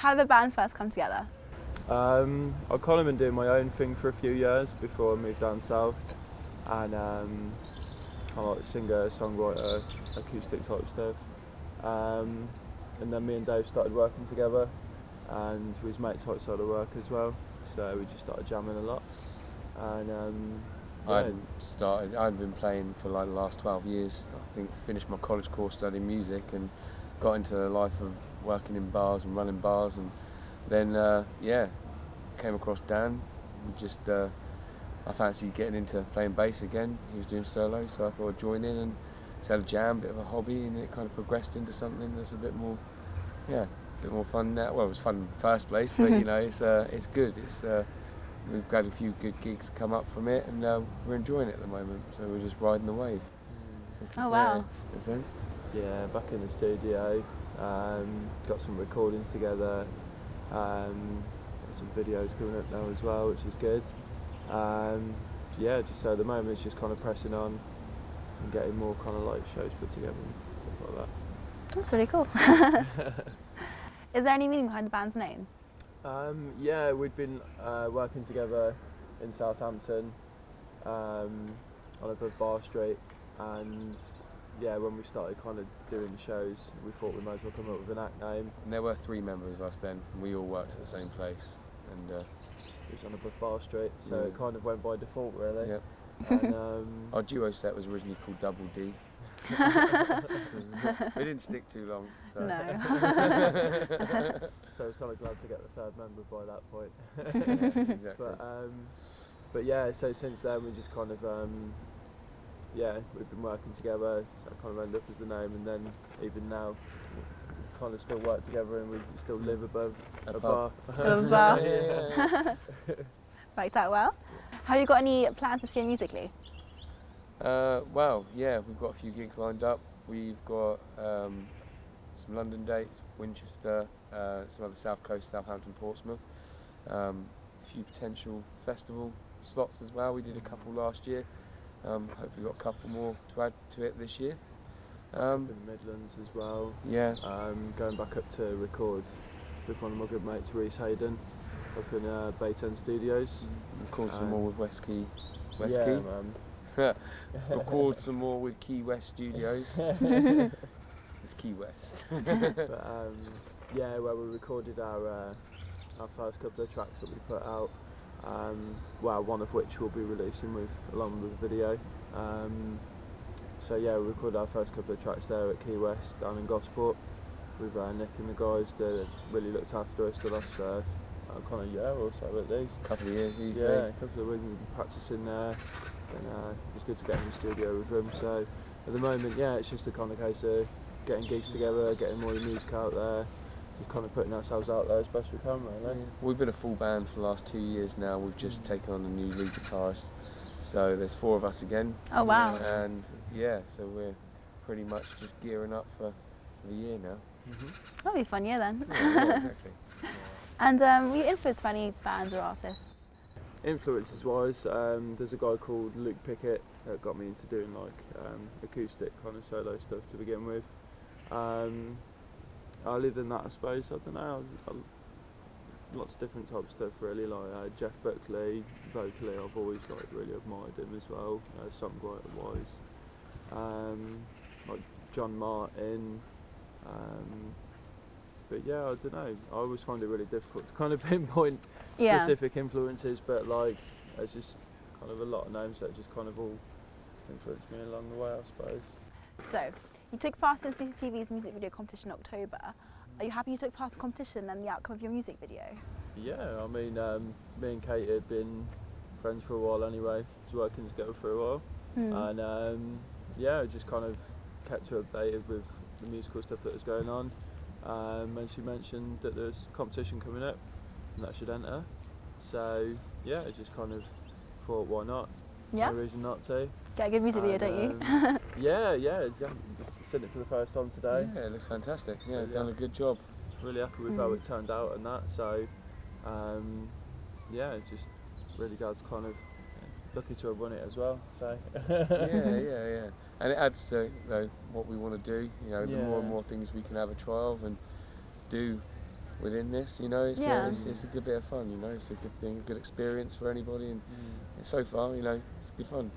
How did the band first come together? I've kind of been doing my own thing for a few years before I moved down south, and I'm like a singer, songwriter, acoustic type stuff. And then me and Dave started working together, and we was mates outside of work as well, so we just started jamming a lot. And I'd been playing for like the last 12 years. I think I finished my college course studying music and got into the life of working in bars and running bars, and then came across Dan. I fancied getting into playing bass again. He was doing solos, so I thought I'd join in and just had a jam, bit of a hobby, and it kind of progressed into something that's a bit more fun now. Well, it was fun in the first place, but you know, it's good. We've got a few good gigs come up from it, and we're enjoying it at the moment. So we're just riding the wave. Oh wow! Yeah, in a sense. Yeah, back in the studio, got some recordings together, some videos coming up now as well, which is good. Just so at the moment it's just kind of pressing on and getting more kind of like shows put together and stuff like that. That's really cool. Is there any meaning behind the band's name? We'd been working together in Southampton on above Bar Street, and when we started kind of doing the shows, we thought we might as well come up with an act name. And there were 3 members of us then, and we all worked at the same place, and it was on above Bar Street, so it kind of went by default really. Yep. And, our duo set was originally called Double D. We didn't stick too long. So. No. So I was kind of glad to get the 3rd member by that point. Exactly. But so since then we just kind of we've been working together, so it kind of ended up as the name, and then even now we kind of still work together and we still live above a bar. Above a bar. Yeah. Worked out well. Have you got any plans this year musically? We've got a few gigs lined up. We've got some London dates, Winchester, some other South Coast, Southampton, Portsmouth. A few potential festival slots as well. We did a couple last year. Hopefully got a couple more to add to it this year. In the Midlands as well. Yeah. Going back up to record with one of my good mates, Reese Hayden, up in Bayton Studios. Record some more with West Key. Man. Record some more with Key West Studios. It's Key West. Where we recorded our first couple of tracks that we put out. One of which we'll be releasing along with the video. We recorded our first couple of tracks there at Key West down in Gosport with Nick and the guys that really looked after us the last kind of year or so at least. A couple of years easily. Yeah, a couple of weeks we've been practicing there, and it was good to get in the studio with them. So at the moment, it's just a kind of case of getting gigs together, getting more music out there, just kind of putting ourselves out there as best we can really. Yeah. We've been a full band for the last 2 years now. We've just taken on a new lead guitarist, so there's 4 of us again. Oh wow. And so we're pretty much just gearing up for the year now. Mm-hmm. That'll be a fun year then. Yeah, exactly. And were you influenced by any bands or artists? Influences wise, there's a guy called Luke Pickett that got me into doing acoustic kind of solo stuff to begin with. Other than that, I suppose, I don't know, lots of different types of stuff really, like Jeff Buckley, vocally I've always really admired him as well, songwriter wise, like John Martin, but I don't know, I always find it really difficult to kind of pinpoint specific influences, but there's just kind of a lot of names that just kind of all influenced me along the way, I suppose. So, you took part in SUSUtv's music video competition in October. Are you happy you took part in the competition and the outcome of your music video? Yeah, I mean, me and Kate had been friends for a while anyway, was working together for a while, and just kind of kept her updated with the musical stuff that was going on, and she mentioned that there's a competition coming up and that I should enter, so I just kind of thought, why not? Yeah. No reason not to. Get a good music video, don't you? Yeah, seen it for the first time today. Yeah, it looks fantastic. Yeah, done a good job. Really happy with how it turned out and that, so just really glad to kind of lucky to have won it as well. So yeah. And it adds to what we want to do. The more and more things we can have a try of and do within this. You know, Yeah. it's a good bit of fun. You know, it's a good thing, good experience for anybody, and so far, you know, it's good fun.